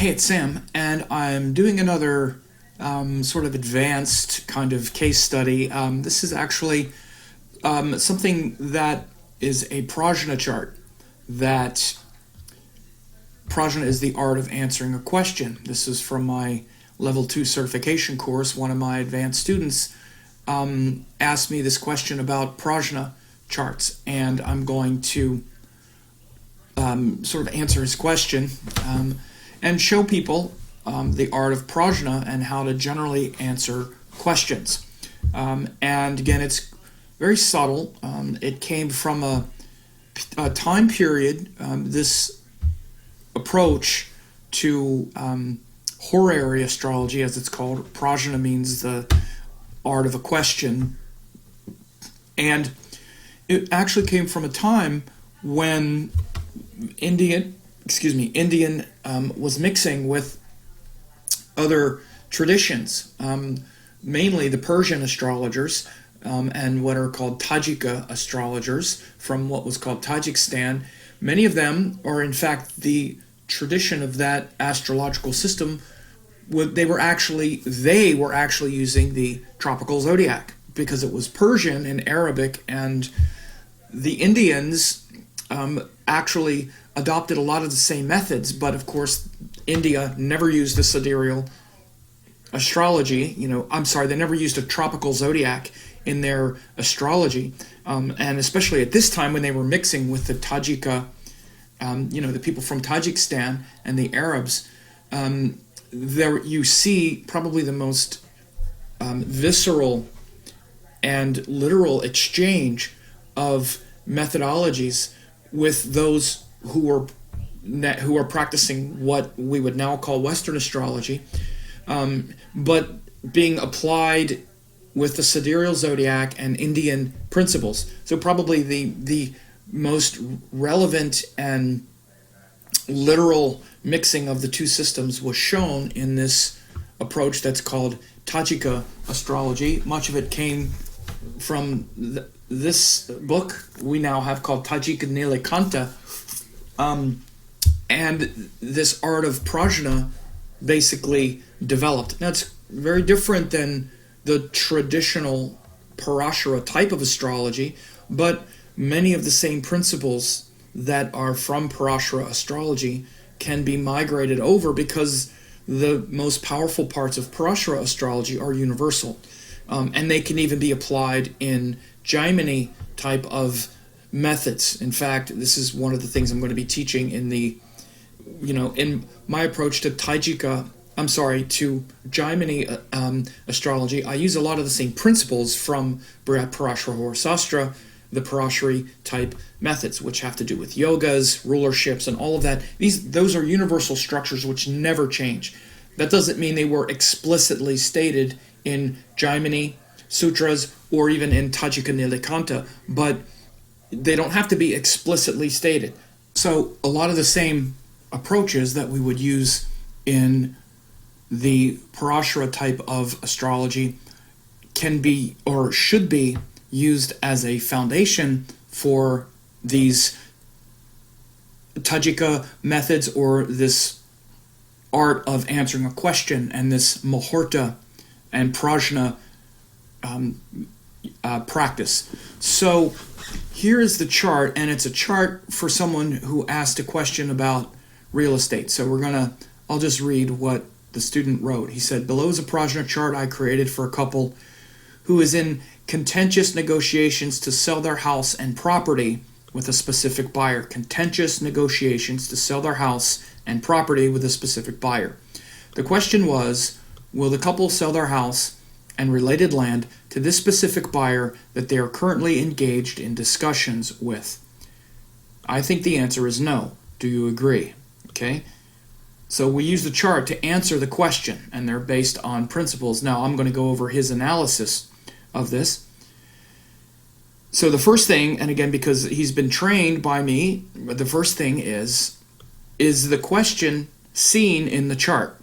Hey, it's Sam, and I'm doing another sort of advanced kind of case study. This is actually something that is a Prajna chart. That Prajna is the art of answering a question. This is from my level 2 certification course. One of my advanced students asked me this question about Prajna charts, and I'm going to sort of answer his question and show people the art of Prajna and how to generally answer questions. And again, it's very subtle. It came from a time period, this approach to horary astrology, as it's called. Prajna means the art of a question. And it actually came from a time when Indian was mixing with other traditions, mainly the Persian astrologers and what are called Tajika astrologers from what was called Tajikistan. Many of them are, in fact, the tradition of that astrological system. They were actually using the tropical zodiac because it was Persian and Arabic, and the Indians actually adopted a lot of the same methods, but of course India never used the sidereal astrology. They never used a tropical zodiac in their astrology, and especially at this time when they were mixing with the Tajika, the people from Tajikistan and the Arabs. There you see probably the most visceral and literal exchange of methodologies with those who are practicing what we would now call Western astrology, but being applied with the sidereal zodiac and Indian principles. So probably the most relevant and literal mixing of the two systems was shown in this approach that's called Tajika astrology. Much of it came from this book we now have called Tajika Nilekanta, and this art of Prajna basically developed. Now it's very different than the traditional Parashara type of astrology, but many of the same principles that are from Parashara astrology can be migrated over because the most powerful parts of Parashara astrology are universal, and they can even be applied in Jaimini type of methods. In fact, this is one of the things I'm going to be teaching in my approach to Jaimini astrology. I use a lot of the same principles from Parashara Horasastra, the Parashari type methods, which have to do with yogas, rulerships, and all of that. Those are universal structures which never change. That doesn't mean they were explicitly stated in Jaimini sutras or even in Tajika Nilekanta, but they don't have to be explicitly stated. So a lot of the same approaches that we would use in the Parashara type of astrology can be or should be used as a foundation for these Tajika methods or this art of answering a question and this Muhurta and Prajna practice. So here is the chart, and it's a chart for someone who asked a question about real estate. So I'll just read what the student wrote. He said, below is a Prajna chart I created for a couple who is in contentious negotiations to sell their house and property with a specific buyer. Contentious negotiations to sell their house and property with a specific buyer. The question was, will the couple sell their house and related land to this specific buyer that they are currently engaged in discussions with? I think the answer is no. Do you agree? Okay. So we use the chart to answer the question, and they're based on principles. Now I'm going to go over his analysis of this. So the first thing, and again, because he's been trained by me, the first thing is the question seen in the chart?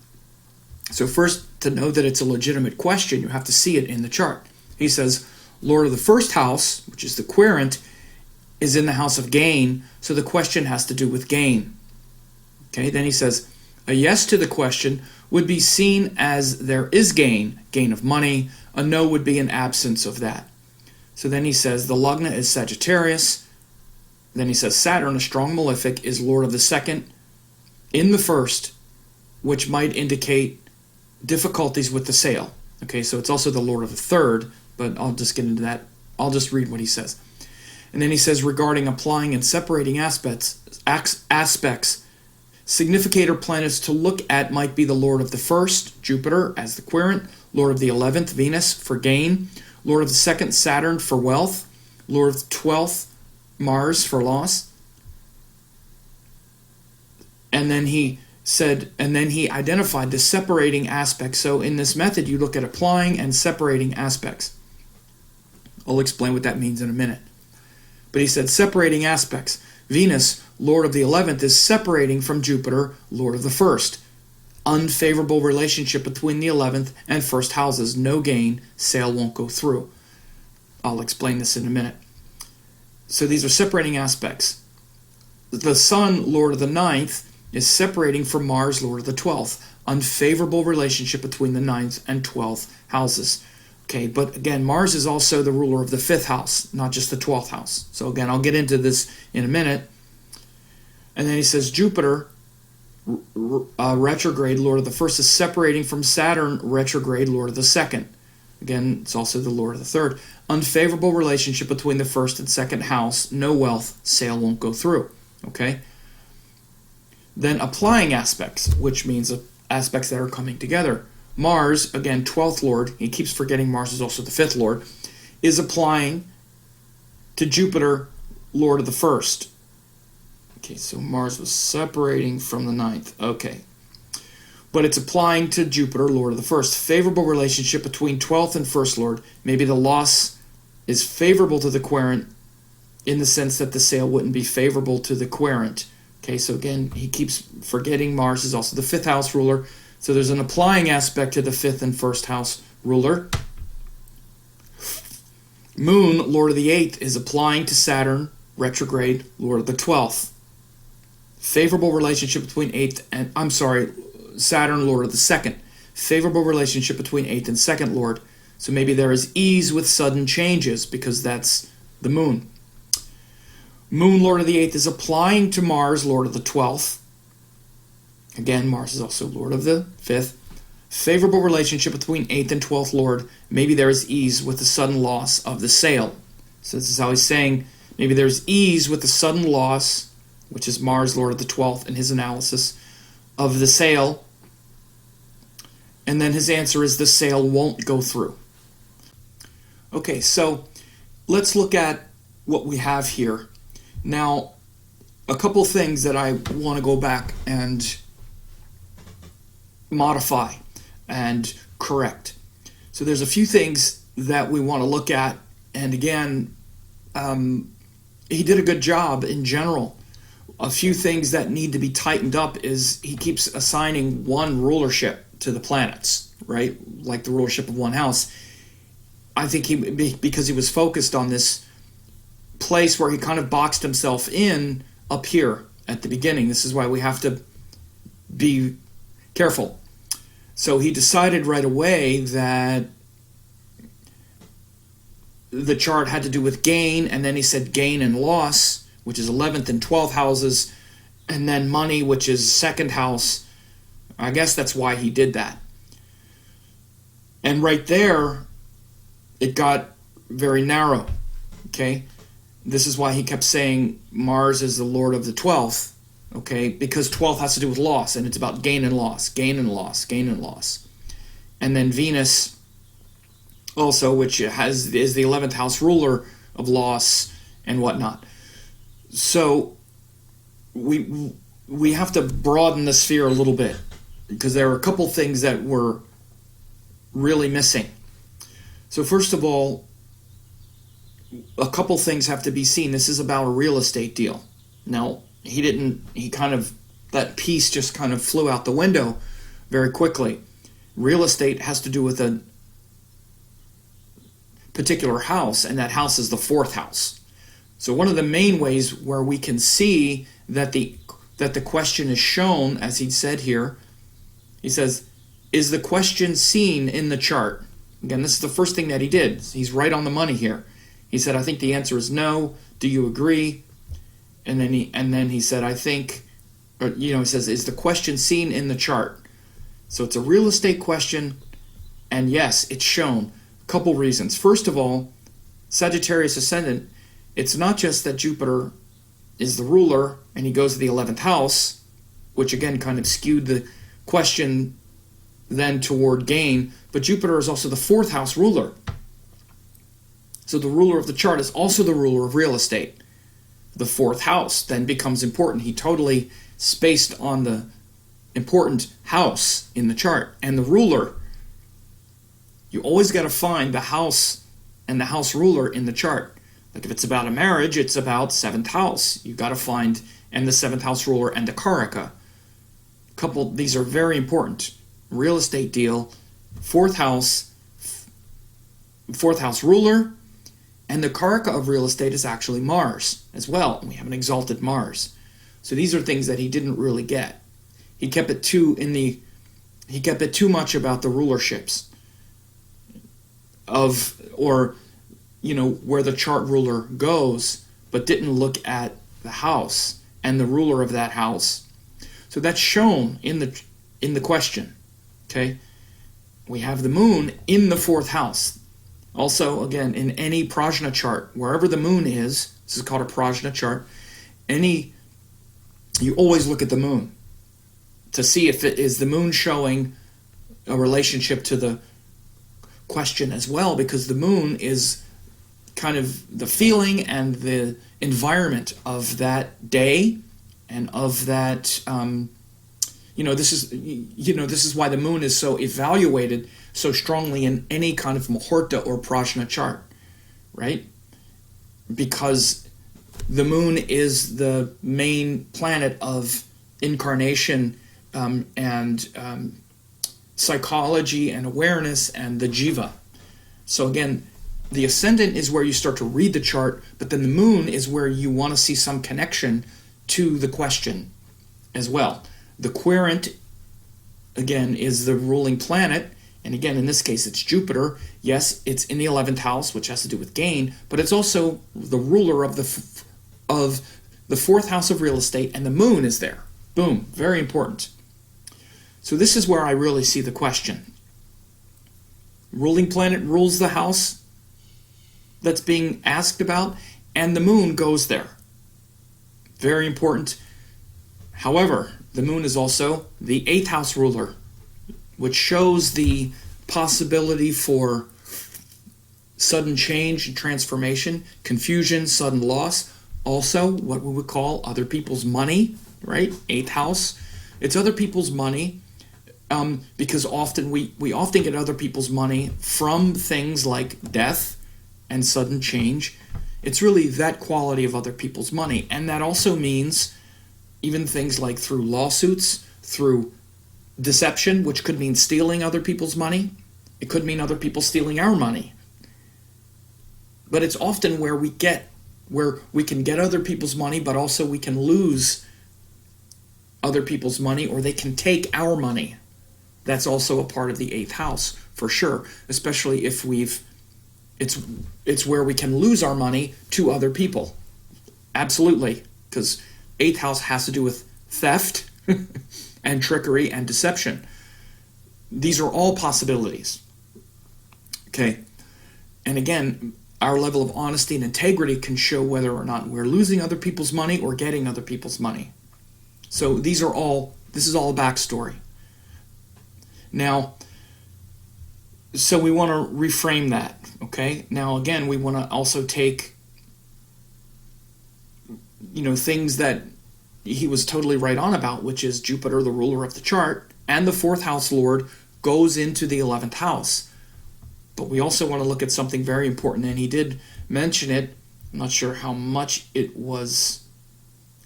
So first, to know that it's a legitimate question, you have to see it in the chart. He says, Lord of the first house, which is the querent, is in the house of gain, so the question has to do with gain. Okay, then he says, A yes to the question would be seen as there is gain of money. A no would be an absence of that. So then he says the Lagna is Sagittarius. Then he says Saturn, a strong malefic, is lord of the second in the first, which might indicate difficulties with the sale. Okay, so it's also the lord of the third, but I'll just get into that. I'll just read what he says. And then he says regarding applying and separating aspects, significator planets to look at might be the lord of the first, Jupiter, as the querent, lord of the 11th, Venus, for gain, lord of the second, Saturn, for wealth, lord of the 12th, Mars, for loss. And then he identified the separating aspects. So in this method, you look at applying and separating aspects. I'll explain what that means in a minute. But he said separating aspects. Venus, lord of the 11th, is separating from Jupiter, lord of the first. Unfavorable relationship between the 11th and first houses. No gain. Sale won't go through. I'll explain this in a minute. So these are separating aspects. The Sun, lord of the 9th, is separating from Mars, lord of the 12th. Unfavorable relationship between the 9th and 12th houses. Okay, but again, Mars is also the ruler of the 5th house, not just the 12th house. So again, I'll get into this in a minute. And then he says Jupiter, retrograde, lord of the first, is separating from Saturn, retrograde, lord of the second. Again, it's also the lord of the third. Unfavorable relationship between the first and second house. No wealth. Sale won't go through. Okay? Then applying aspects, which means aspects that are coming together. Mars, again, 12th lord, he keeps forgetting Mars is also the 5th lord, is applying to Jupiter, lord of the first. Okay, so Mars was separating from the 9th. Okay. But it's applying to Jupiter, lord of the first. Favorable relationship between 12th and first lord. Maybe the loss is favorable to the querent in the sense that the sale wouldn't be favorable to the querent. Okay, so again, he keeps forgetting Mars is also the 5th house ruler. So there's an applying aspect to the 5th and 1st house ruler. Moon, lord of the 8th, is applying to Saturn, retrograde, lord of the 12th. Favorable relationship between 8th and, Saturn, lord of the 2nd. Favorable relationship between 8th and 2nd lord. So maybe there is ease with sudden changes because that's the moon. Moon, lord of the 8th, is applying to Mars, lord of the 12th. Again, Mars is also lord of the 5th. Favorable relationship between 8th and 12th lord. Maybe there is ease with the sudden loss of the sale. So this is how he's saying maybe there's ease with the sudden loss, which is Mars, lord of the 12th, in his analysis, of the sale. And then his answer is the sale won't go through. Okay, so let's look at what we have here. Now, a couple things that I want to go back and modify and correct. So there's a few things that we want to look at, and again, he did a good job in general. A few things that need to be tightened up is he keeps assigning one rulership to the planets, right? Like the rulership of one house. I think because he was focused on this place where he kind of boxed himself in up here at the beginning. This is why we have to be careful. So he decided right away that the chart had to do with gain, and then he said gain and loss, which is 11th and 12th houses, and then money, which is 2nd house. I guess that's why he did that. And right there, it got very narrow, okay? This is why he kept saying Mars is the lord of the 12th, okay? Because 12th has to do with loss, and it's about gain and loss, gain and loss, gain and loss. And then Venus also, which is the 11th house ruler of loss and whatnot. So we have to broaden the sphere a little bit because there are a couple things that were really missing. So first of all, a couple things have to be seen. This is about a real estate deal. Now, that piece just kind of flew out the window very quickly. Real estate has to do with a particular house, and that house is the 4th house. So one of the main ways where we can see that the that the question is shown, as he said here. He says, is the question seen in the chart? Again, this is the first thing that he did. He's right on the money here. He said, I think the answer is no. Do you agree? And then he said, I think, he says, is the question seen in the chart? So it's a real estate question, and yes, it's shown. A couple reasons. First of all, Sagittarius Ascendant, it's not just that Jupiter is the ruler and he goes to the 11th house, which again kind of skewed the question then toward gain, but Jupiter is also the 4th house ruler. So the ruler of the chart is also the ruler of real estate. The 4th house then becomes important. He totally spaced on the important house in the chart. And the ruler, you always got to find the house and the house ruler in the chart. Like if it's about a marriage, it's about 7th house. You got to find, and the 7th house ruler and the karaka. These are very important. Real estate deal, 4th house ruler, and the karaka of real estate is actually Mars as well. We have an exalted Mars. So these are things that he didn't really get. He kept it too much about the rulerships of, or where the chart ruler goes, but didn't look at the house and the ruler of that house. So that's shown in the question. Okay? We have the moon in the 4th house. Also, again, in any Prajna chart, wherever the moon is, this is called a Prajna chart, you always look at the moon to see if it is the moon showing a relationship to the question as well, because the moon is kind of the feeling and the environment of that day and of that this is why the moon is so evaluated so strongly in any kind of muhurta or prajna chart, right? Because the moon is the main planet of incarnation and psychology and awareness and the jiva. So again, the ascendant is where you start to read the chart, but then the moon is where you want to see some connection to the question as well. The querent, again, is the ruling planet, and again, in this case, it's Jupiter. Yes, it's in the 11th house, which has to do with gain, but it's also the ruler of the 4th house of real estate, and the moon is there. Boom, very important. So this is where I really see the question. Ruling planet rules the house that's being asked about, and the moon goes there. Very important. However, the moon is also the 8th house ruler, which shows the possibility for sudden change and transformation, confusion, sudden loss. Also, what we would call other people's money, right? 8th house. It's other people's money because often we often get other people's money from things like death and sudden change. It's really that quality of other people's money. And that also means even things like through lawsuits, through deception, which could mean stealing other people's money. It could mean other people stealing our money. But it's often where we can get other people's money, but also we can lose other people's money, or they can take our money. That's also a part of the 8th house, for sure, especially if it's where we can lose our money to other people. Absolutely, because 8th house has to do with theft and trickery and deception. These are all possibilities. Okay, and again, our level of honesty and integrity can show whether or not we're losing other people's money or getting other people's money. So this is all a backstory. Now, so we want to reframe that, okay? Now, again, we want to also take, things that he was totally right on about, which is Jupiter, the ruler of the chart, and the 4th house lord goes into the 11th house. But we also want to look at something very important, and he did mention it. I'm not sure how much it was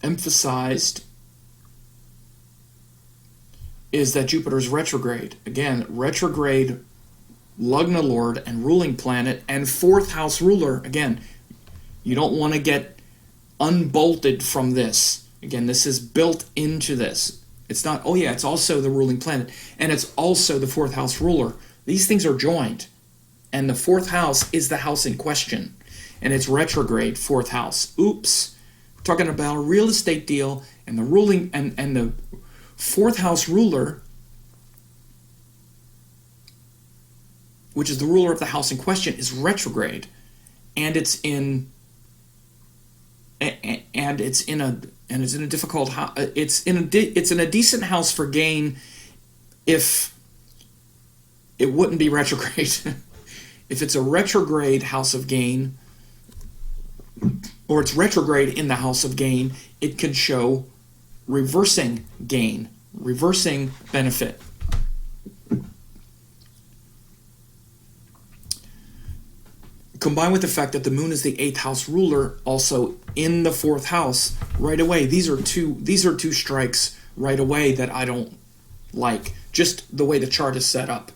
emphasized, is that Jupiter's retrograde. Again, retrograde Lagna Lord and ruling planet and 4th house ruler. Again, you don't want to get unbolted from this. Again, this is built into this. It's not, oh yeah, it's also the ruling planet, and it's also the fourth house ruler. These things are joined, and the fourth house is the house in question, and it's retrograde fourth house. Oops. We're talking about a real estate deal, and the ruling, and the fourth house ruler, which is the ruler of the house in question, is retrograde, and it's in a difficult house. It's in a decent house for gain if it wouldn't be retrograde. If it's a retrograde house of gain, or it's retrograde in the house of gain, it could show reversing gain, reversing benefit. Combined with the fact that the moon is the eighth house ruler, also in the fourth house, right away, these are two strikes right away that I don't like. Just the way the chart is set up.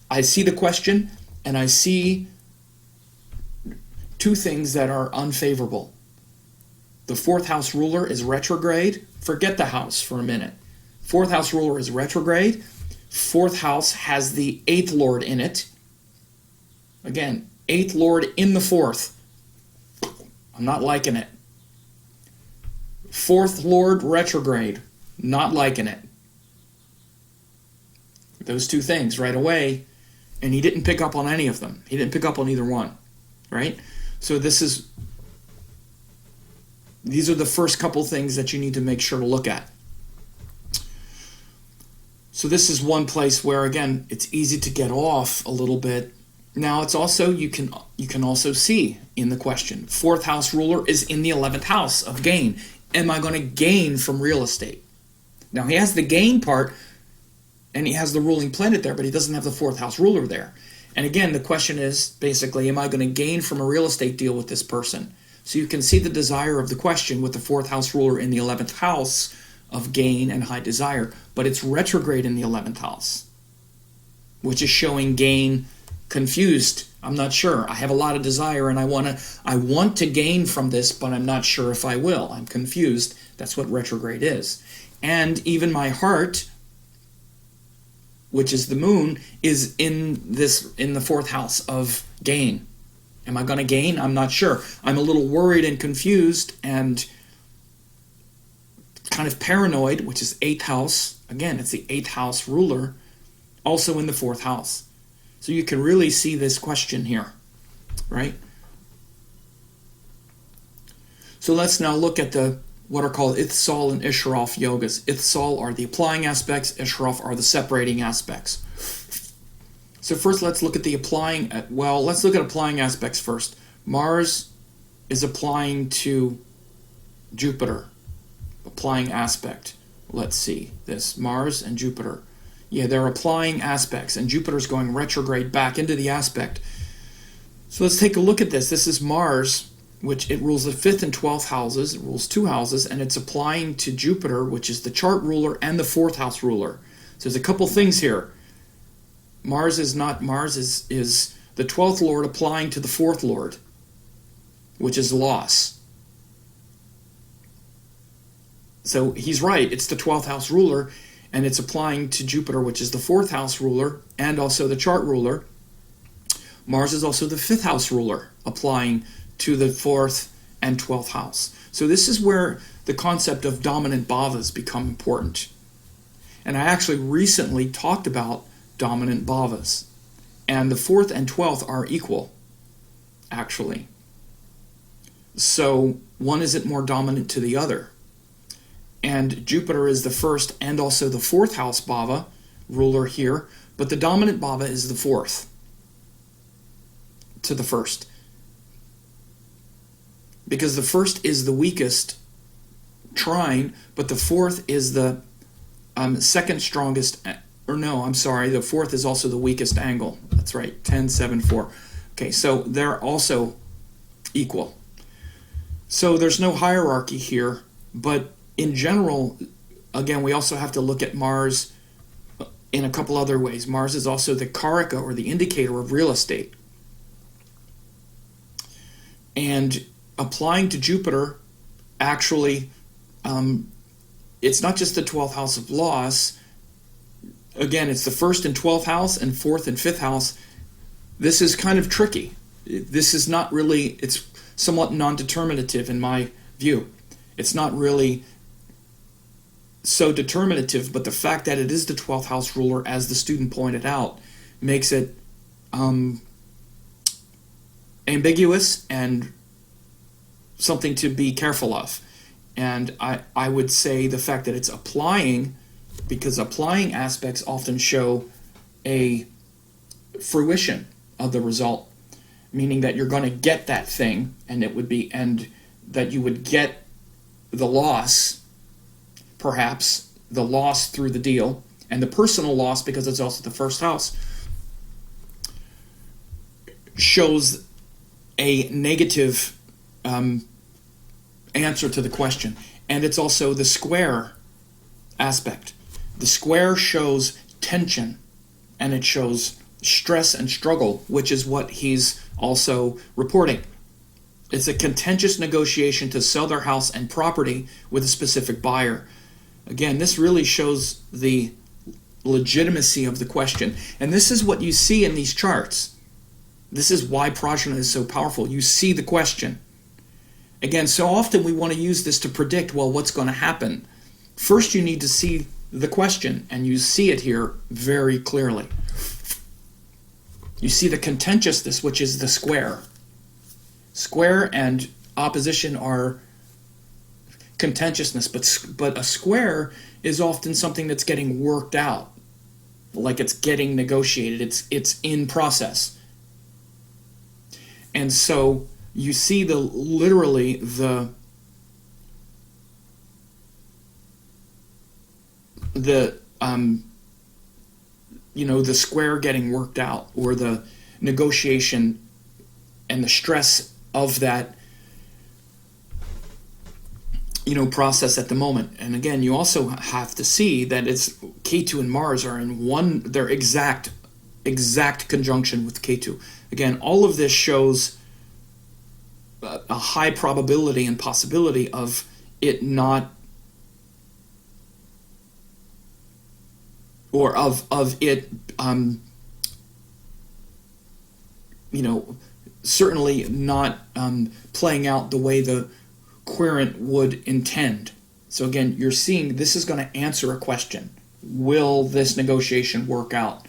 I see the question, and I see two things that are unfavorable. The fourth house ruler is retrograde. Forget the house for a minute. Fourth house ruler is retrograde. Fourth house has the eighth lord in it. Again, eighth lord in the fourth. I'm not liking it. Fourth lord retrograde. Not liking it. Those two things right away. And he didn't pick up on any of them. He didn't pick up on either one. Right? So these are the first couple things that you need to make sure to look at. So this is one place where, again, it's easy to get off a little bit. Now it's also, you can also see in the question, fourth house ruler is in the 11th house of gain. Am I going to gain from real estate? Now he has the gain part, and he has the ruling planet there, but he doesn't have the fourth house ruler there. And again, the question is basically, am I going to gain from a real estate deal with this person? So you can see the desire of the question with the fourth house ruler in the 11th house of gain and high desire, but it's retrograde in the 11th house, which is showing gain confused. I'm not sure. I have a lot of desire and I want to gain from this, but I'm not sure if I will. I'm confused. That's what retrograde is. And even my heart, which is the moon, is in the fourth house of gain. Am I going to gain? I'm not sure. I'm a little worried and confused and kind of paranoid, which is eighth house. Again, it's the eighth house ruler, also in the fourth house. So you can really see this question here, right? So let's now look at what are called Ithsal and Ishraf yogas. Ithsal are the applying aspects, Ishraf are the separating aspects. So first let's look at let's look at applying aspects first. Mars is applying to Jupiter. Applying aspect. Let's see this. Mars and Jupiter. Yeah, they're applying aspects, and Jupiter's going retrograde back into the aspect. So let's take a look at this. This is Mars, which it rules the 5th and 12th houses. It rules 2 houses, and it's applying to Jupiter, which is the chart ruler and the 4th house ruler. So there's a couple things here. Mars is the 12th lord applying to the 4th lord, which is loss. So he's right. It's the 12th house ruler, and it's applying to Jupiter, which is the 4th house ruler and also the chart ruler. Mars is also the 5th house ruler, applying to the 4th and 12th house. So this is where the concept of dominant bhavas become important. And I actually recently talked about dominant bhavas. And the 4th and 12th are equal, actually. So one isn't more dominant to the other. And Jupiter is the 1st and also the 4th house bhava, ruler here, but the dominant bhava is the 4th to the 1st. Because the 1st is the weakest trine, but the 4th is the second strongest, the 4th is also the weakest angle. That's right, 10, 7, 4. Okay, so they're also equal. So there's no hierarchy here, but in general, again, we also have to look at Mars in a couple other ways. Mars is also the karaka, or the indicator of real estate. And applying to Jupiter actually it's not just the 12th house of loss. Again, it's the 1st and 12th house and 4th and 5th house. This is kind of tricky. This is not really, it's somewhat non-determinative in my view. It's not really so determinative, but the fact that it is the 12th house ruler, as the student pointed out, makes it ambiguous and something to be careful of. And I would say the fact that it's applying, because applying aspects often show a fruition of the result, meaning that you're going to get that thing, and that you would get the loss, perhaps the loss through the deal, and the personal loss, because it's also the 1st house, shows a negative answer to the question. And it's also the square aspect. The square shows tension, and it shows stress and struggle, which is what he's also reporting. It's a contentious negotiation to sell their house and property with a specific buyer. Again, this really shows the legitimacy of the question. And this is what you see in these charts. This is why Prajna is so powerful. You see the question. Again, so often we want to use this to predict, well, what's going to happen. First, you need to see the question, and you see it here very clearly. You see the contentiousness, which is the square. Square and opposition are contentiousness, but a square is often something that's getting worked out, like it's getting negotiated. It's in process. And so you see literally the square getting worked out, or the negotiation and the stress of that process at the moment. And again, you also have to see that it's Ketu and Mars are in they're exact conjunction with Ketu. Again, all of this shows a high probability and possibility of it not, or of it certainly not playing out the way the querent would intend. So again, you're seeing this is going to answer a question. Will this negotiation work out?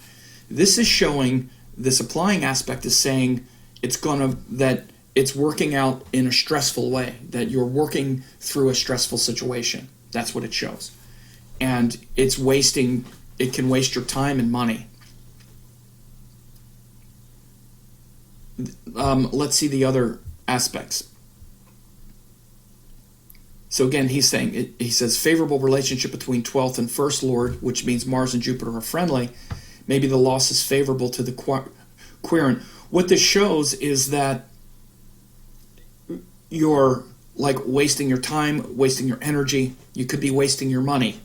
This is showing, this applying aspect is saying that it's working out in a stressful way, that you're working through a stressful situation. That's what it shows. And it can waste your time and money. Let's see the other aspects. So again, he says favorable relationship between 12th and 1st Lord, which means Mars and Jupiter are friendly. Maybe the loss is favorable to the querent. What this shows is that you're like wasting your time, wasting your energy. You could be wasting your money.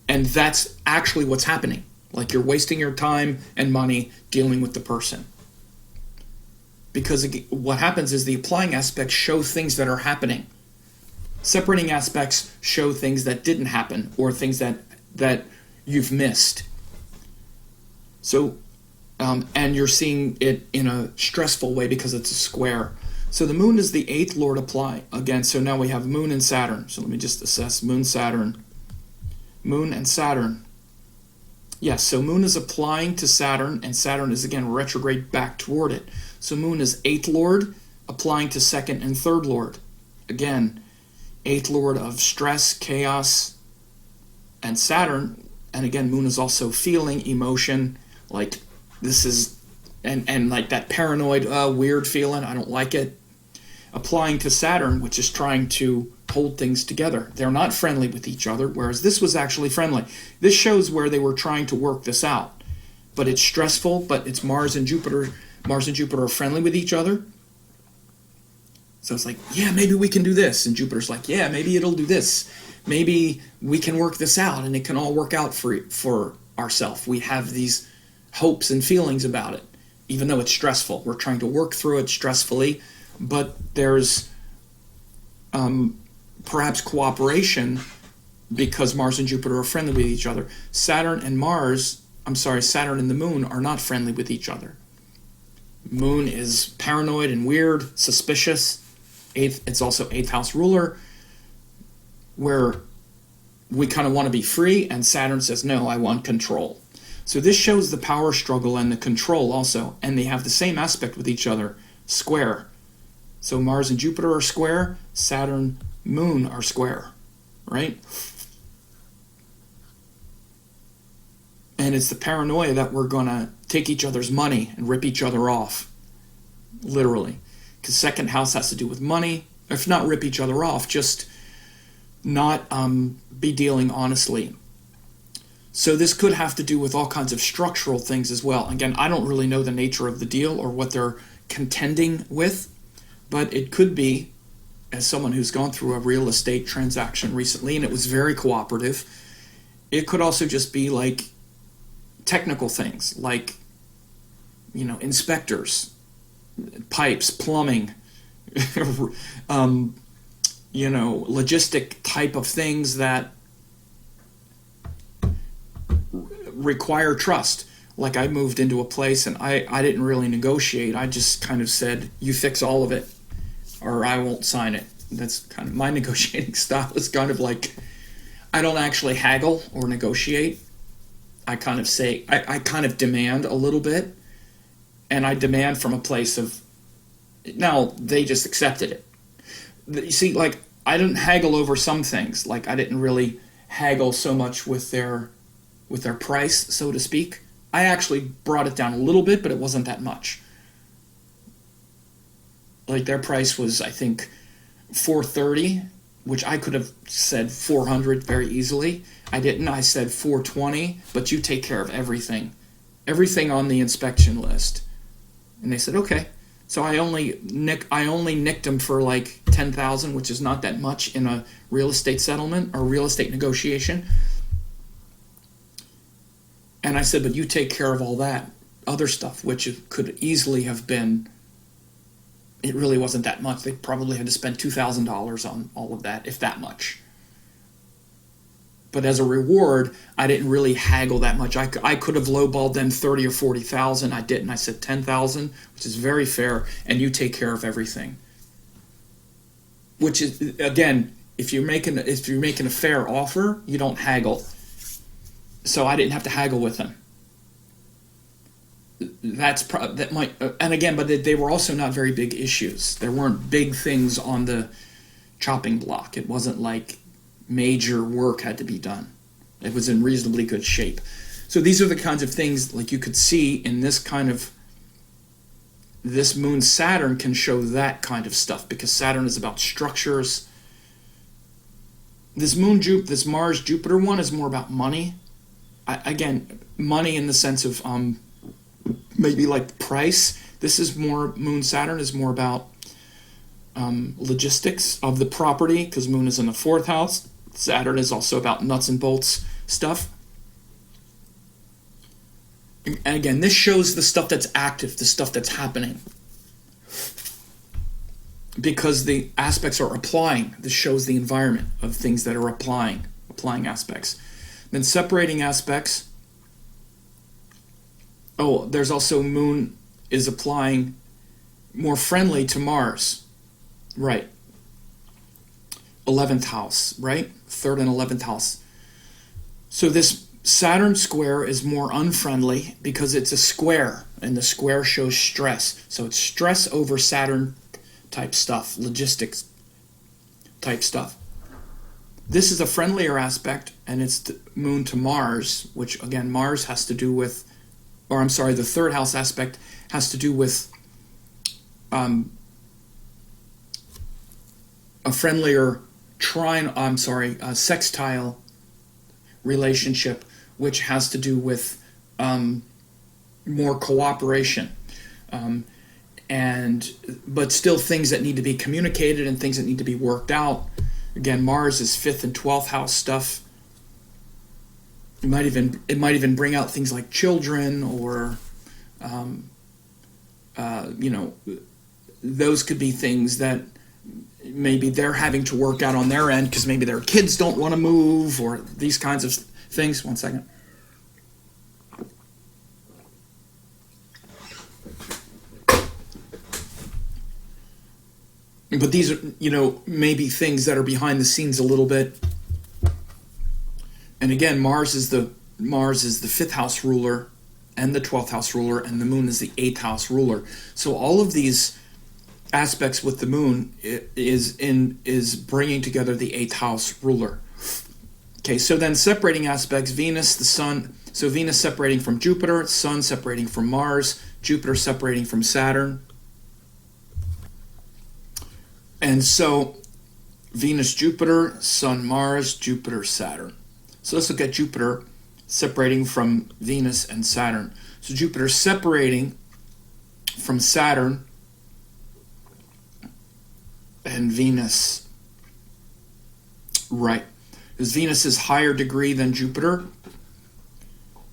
And that's actually what's happening. Like you're wasting your time and money dealing with the person. Because what happens is the applying aspects show things that are happening. Separating aspects show things that didn't happen, or things that you've missed. So, and you're seeing it in a stressful way because it's a square. So the moon is the 8th Lord apply. Again, so now we have moon and Saturn. So let me just assess moon, Saturn. Moon and Saturn. Yes, so moon is applying to Saturn, and Saturn is again retrograde back toward it. So moon is 8th Lord applying to 2nd and 3rd Lord. Again, 8th Lord of stress, chaos, and Saturn. And again, moon is also feeling, emotion, like this is, and like that paranoid, weird feeling, I don't like it. Applying to Saturn, which is trying to hold things together. They're not friendly with each other, whereas this was actually friendly. This shows where they were trying to work this out. But it's stressful, but it's Mars and Jupiter. Mars and Jupiter are friendly with each other. So it's like, yeah, maybe we can do this. And Jupiter's like, yeah, maybe it'll do this. Maybe we can work this out, and it can all work out for ourselves. We have these hopes and feelings about it, even though it's stressful. We're trying to work through it stressfully, but there's perhaps cooperation, because Mars and Jupiter are friendly with each other. Saturn and the Moon are not friendly with each other. Moon is paranoid and weird, suspicious. It's also 8th house ruler, where we kind of want to be free, and Saturn says, no, I want control. So this shows the power struggle and the control also, and they have the same aspect with each other, square. So Mars and Jupiter are square, Saturn, Moon are square, right? And it's the paranoia that we're going to take each other's money and rip each other off, literally. Because 2nd house has to do with money. If not rip each other off, just not be dealing honestly. So this could have to do with all kinds of structural things as well. Again, I don't really know the nature of the deal or what they're contending with, but it could be, as someone who's gone through a real estate transaction recently, and it was very cooperative, it could also just be like technical things, like, inspectors, pipes, plumbing, logistic type of things that require trust. Like I moved into a place and I didn't really negotiate. I just kind of said, you fix all of it or I won't sign it. That's kind of my negotiating style. Is kind of like, I don't actually haggle or negotiate. I kind of say, I kind of demand a little bit, and I demand from a place of, now they just accepted it. You see, like, I didn't haggle over some things. Like, I didn't really haggle so much with their price, so to speak. I actually brought it down a little bit, but it wasn't that much. Like, their price was, I think, $430, which I could have said $400 very easily. I didn't. I said $420, but you take care of everything on the inspection list. And they said, okay. So I only nicked them for like $10,000, which is not that much in a real estate settlement or real estate negotiation. And I said, but you take care of all that other stuff, which it could easily have been. It really wasn't that much. They probably had to spend $2,000 on all of that, if that much. But as a reward, I didn't really haggle that much. I could have lowballed them $30,000 or $40,000. I didn't. I said $10,000, which is very fair, and you take care of everything. Which is, again, if you're making a fair offer, you don't haggle. So I didn't have to haggle with them. But they were also not very big issues. There weren't big things on the chopping block. It wasn't like major work had to be done. It was in reasonably good shape. So these are the kinds of things like you could see in this Moon Saturn can show that kind of stuff, because Saturn is about structures. This Mars Jupiter one is more about money. Money in the sense of maybe like price. This is more, Moon Saturn is more about logistics of the property, because Moon is in the 4th house. Saturn is also about nuts and bolts stuff. And again, this shows the stuff that's active, the stuff that's happening. Because the aspects are applying. This shows the environment of things that are applying aspects. Then separating aspects. Oh, there's also Moon is applying more friendly to Mars. Right. 11th house, right? 3rd and 11th house. So this Saturn square is more unfriendly because it's a square, and the square shows stress. So it's stress over Saturn type stuff, logistics type stuff. This is a friendlier aspect, and it's the Moon to Mars, which again, Mars has to do with, the 3rd house aspect has to do with a friendlier sextile relationship, which has to do with more cooperation, but still things that need to be communicated and things that need to be worked out. Again, Mars is 5th and 12th house stuff. It might even bring out things like children, or those could be things that maybe they're having to work out on their end because maybe their kids don't want to move or these kinds of things. One second. But these are, maybe things that are behind the scenes a little bit. And again, Mars is the 5th house ruler and the 12th house ruler, and the moon is the 8th house ruler. So all of these aspects with the moon is bringing together the 8th house ruler. Okay, so then separating aspects, Venus, the sun. So Venus separating from Jupiter, Sun separating from Mars, Jupiter separating from Saturn. And so Venus, Jupiter, Sun, Mars, Jupiter, Saturn. So let's look at Jupiter separating from Venus and Saturn. So Jupiter separating from Saturn and Venus. Right. Because Venus is higher degree than Jupiter.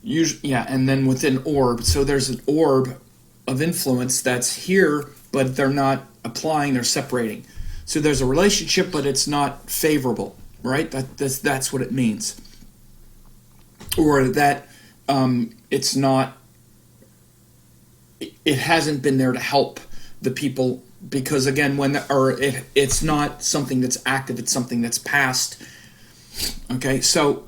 And then within orb. So there's an orb of influence that's here, but they're not applying, they're separating. So there's a relationship, but it's not favorable, right? That's what it means. Or that it's not, it hasn't been there to help the people, because again, it's not something that's active, it's something that's past. Okay, so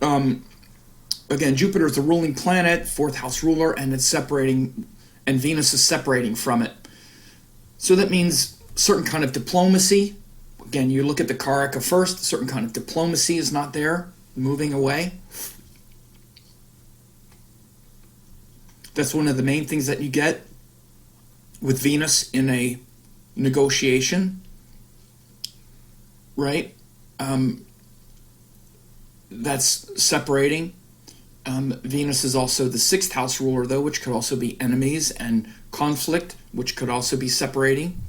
again, Jupiter is the ruling planet, 4th house ruler, and it's separating, and Venus is separating from it. So that means certain kind of diplomacy. Again, you look at the Karaka first, a certain kind of diplomacy is not there, moving away. That's one of the main things that you get with Venus in a negotiation, right? That's separating. Venus is also the 6th house ruler, though, which could also be enemies and conflict, which could also be separating.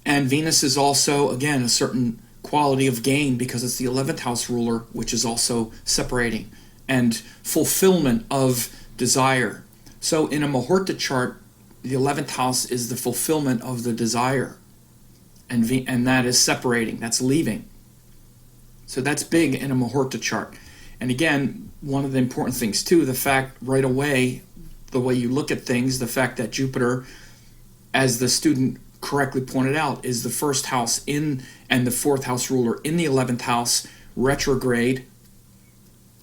And Venus is also, again, a certain quality of gain because it's the 11th house ruler, which is also separating, and fulfillment of desire. So in a Muhurta chart, the 11th house is the fulfillment of the desire, and that is separating, that's leaving. So that's big in a Muhurta chart. And again, one of the important things too, the fact right away, the way you look at things, the fact that Jupiter, as the student correctly pointed out, is the 1st house and the 4th house ruler in the 11th house, retrograde,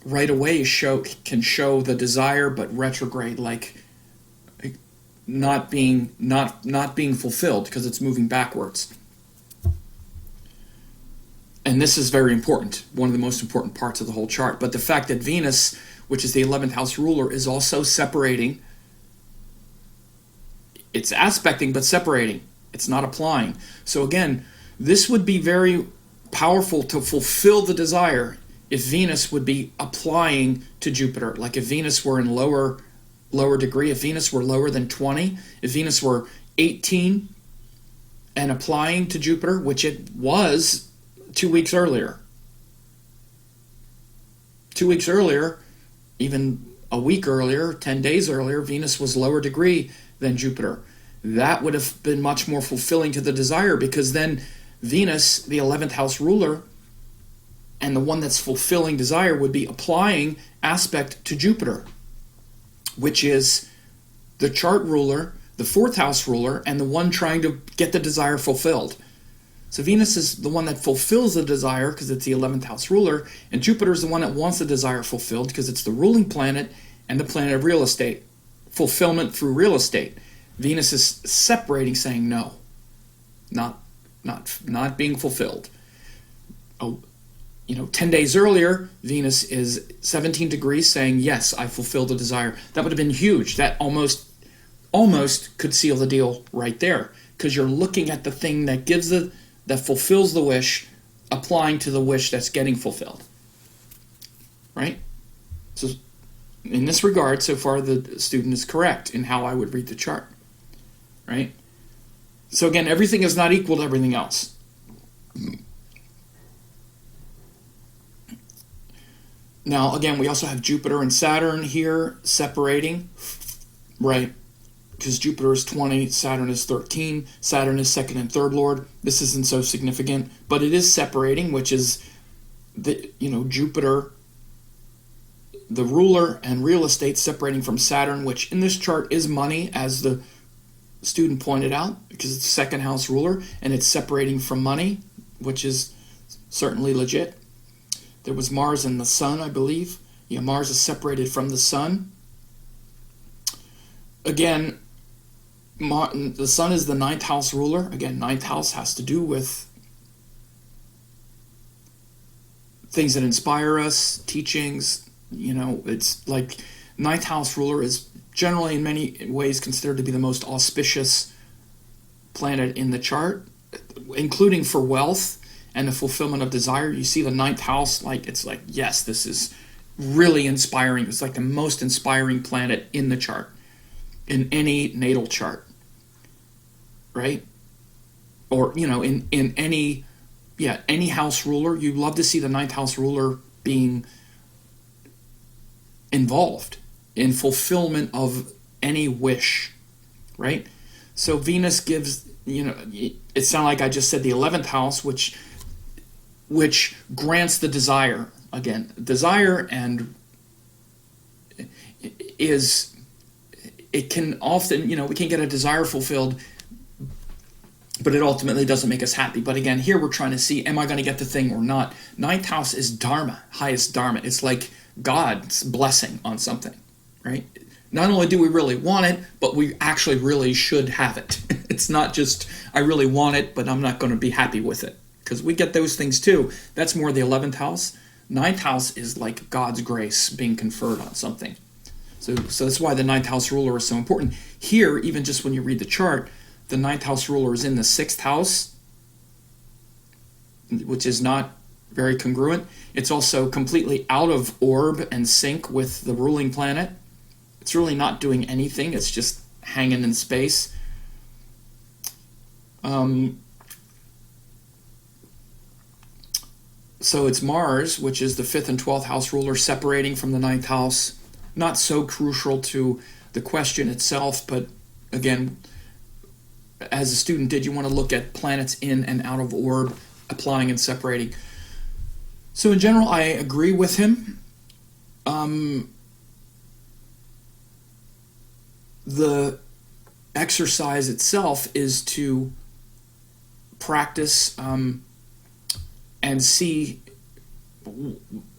right away can show the desire, but retrograde, like not being fulfilled because it's moving backwards. And this is very important, one of the most important parts of the whole chart. But the fact that Venus, which is the 11th house ruler, is also separating, it's aspecting but separating. It's not applying. So again, this would be very powerful to fulfill the desire if Venus would be applying to Jupiter. Like if Venus were in lower degree, if Venus were lower than 20, if Venus were 18 and applying to Jupiter, which it was 2 weeks earlier. 2 weeks earlier, even a week earlier, 10 days earlier, Venus was lower degree than Jupiter. That would have been much more fulfilling to the desire, because then Venus, the 11th house ruler, and the one that's fulfilling desire would be applying aspect to Jupiter, which is the chart ruler, the 4th house ruler, and the one trying to get the desire fulfilled. So Venus is the one that fulfills the desire because it's the 11th house ruler, and Jupiter is the one that wants the desire fulfilled because it's the ruling planet and the planet of real estate. Fulfillment through real estate. Venus is separating, saying no, not being fulfilled. 10 days earlier, Venus is 17 degrees, saying yes, I fulfilled the desire. That would have been huge. That almost could seal the deal right there, because you're looking at the thing that that fulfills the wish, applying to the wish that's getting fulfilled. Right? So in this regard, so far the student is correct in how I would read the chart. Right? So again, everything is not equal to everything else. Now, again, we also have Jupiter and Saturn here separating. Right? because Jupiter is 20, Saturn is 13, Saturn is second and third lord. This isn't so significant, but it is separating, which is Jupiter, the ruler, and real estate separating from Saturn, which in this chart is money, as the student pointed out, because it's second house ruler, and it's separating from money, which is certainly legit. There was Mars and the Sun, I believe. Yeah, Mars is separated from the Sun. Again, the Sun is the ninth house ruler. Again, ninth house has to do with things that inspire us, teachings. It's like ninth house ruler is generally in many ways considered to be the most auspicious planet in the chart, including for wealth and the fulfillment of desire. You see the ninth house, it's like, yes, this is really inspiring. It's like the most inspiring planet in the chart, in any natal chart, right? Or, in any house ruler, you love to see the ninth house ruler being involved in fulfillment of any wish, right? So Venus gives, it sounded like I just said the 11th house, which grants the desire. Again, desire and it can often, we can get a desire fulfilled, but it ultimately doesn't make us happy. But again, here we're trying to see, am I going to get the thing or not? Ninth house is dharma, highest dharma. It's like God's blessing on something, right? Not only do we really want it, but we actually really should have it. It's not just, I really want it, but I'm not going to be happy with it. Because we get those things too. That's more the 11th house. Ninth house is like God's grace being conferred on something. So that's why the ninth house ruler is so important. Here, even just when you read the chart, the ninth house ruler is in the sixth house, which is not very congruent. It's also completely out of orb and sync with the ruling planet. It's really not doing anything. It's just hanging in space. So it's Mars, which is the 5th and 12th house ruler, separating from the ninth house. Not so crucial to the question itself, but again, as a student did, you want to look at planets in and out of orb, applying and separating. So in general, I agree with him. The exercise itself is to practice and see.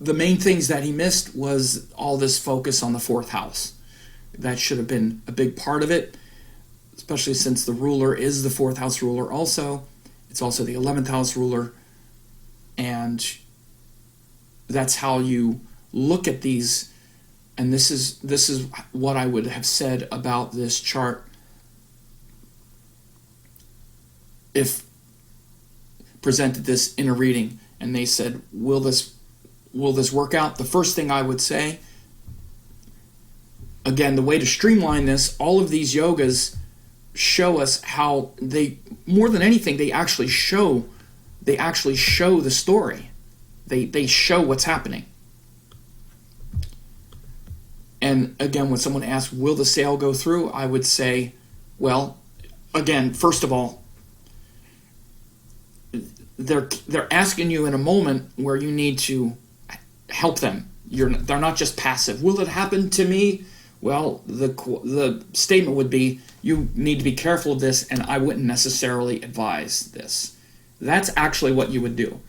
The main things that he missed was all this focus on the 4th house. That should have been a big part of it, especially since the ruler is the 4th house ruler also. It's also the 11th house ruler. And that's how you look at these. And this is what I would have said about this chart if presented this in a reading and they said, will this work out? The first thing I would say, again, the way to streamline this, all of these yogas show us how they, more than anything, they actually show the story. They show what's happening. And again, when someone asks, will the sale go through? I would say, well, again, first of all, they're asking you in a moment where you need to help them. They're not just passive. Will it happen to me? Well, the statement would be, you need to be careful of this, and I wouldn't necessarily advise this. That's actually what you would do.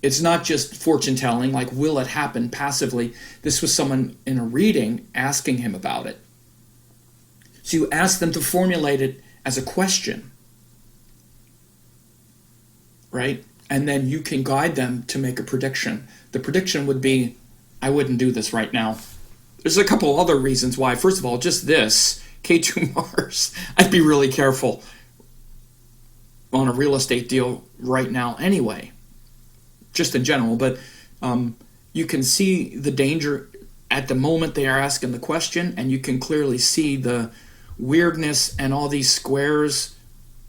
It's not just fortune telling, like, will it happen passively? This was someone in a reading asking him about it. So you ask them to formulate it as a question, right? And then you can guide them to make a prediction. The prediction would be, I wouldn't do this right now. There's a couple other reasons why. First of all, just this, K2 Mars, I'd be really careful on a real estate deal right now anyway, just in general. But you can see the danger at the moment they are asking the question, and you can clearly see the weirdness and all these squares,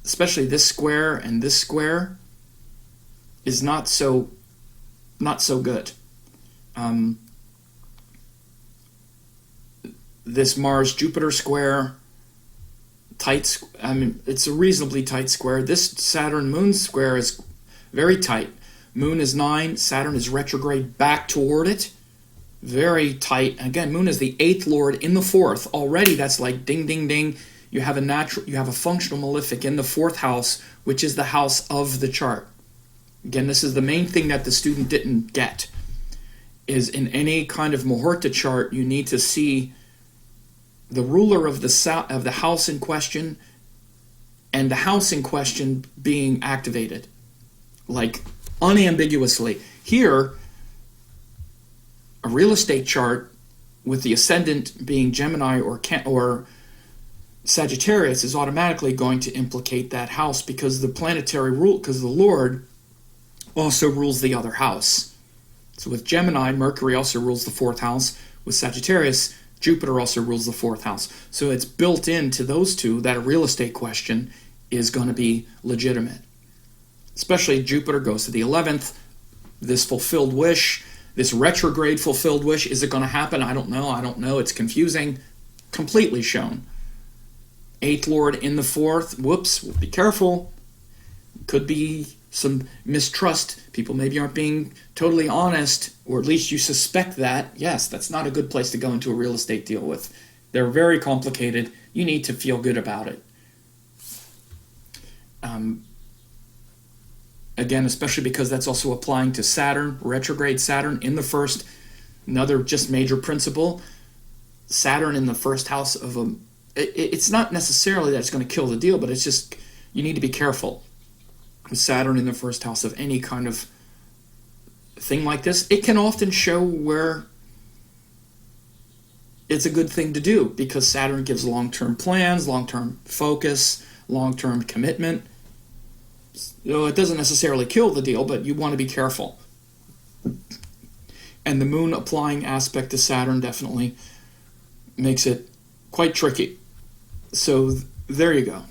especially this square and this square, is not so good. This Mars-Jupiter square tight. I mean, it's a reasonably tight square. This Saturn-Moon square is very tight. Moon is 9. Saturn is retrograde back toward it. Very tight. Again, Moon is the 8th lord in the 4th. Already, that's like ding, ding, ding. You have a functional malefic in the 4th house, which is the house of the chart. Again, this is the main thing that the student didn't get. Is in any kind of Muhurta chart, you need to see the ruler of the house in question and the house in question being activated, like unambiguously. Here, a real estate chart with the ascendant being Gemini or Sagittarius is automatically going to implicate that house because the planetary rule, because the Lord also rules the other house. So with Gemini, Mercury also rules the 4th house. With Sagittarius, Jupiter also rules the 4th house. So it's built into those two that a real estate question is going to be legitimate. Especially Jupiter goes to the 11th. This fulfilled wish, this retrograde fulfilled wish, is it going to happen? I don't know. It's confusing. Completely shown. 8th lord in the 4th. Whoops, be careful. Could be some mistrust. People maybe aren't being totally honest, or at least you suspect that. Yes, that's not a good place to go into a real estate deal with. They're very complicated. You need to feel good about it. Again, especially because that's also applying to Saturn, retrograde Saturn in the 1st. Another just major principle. Saturn in the 1st house of a... It's not necessarily that it's going to kill the deal, but it's just you need to be careful. Saturn in the 1st house of any kind of thing like this, it can often show where it's a good thing to do because Saturn gives long-term plans, long-term focus, long-term commitment. So it doesn't necessarily kill the deal, but you want to be careful. And the Moon applying aspect to Saturn definitely makes it quite tricky. So there you go.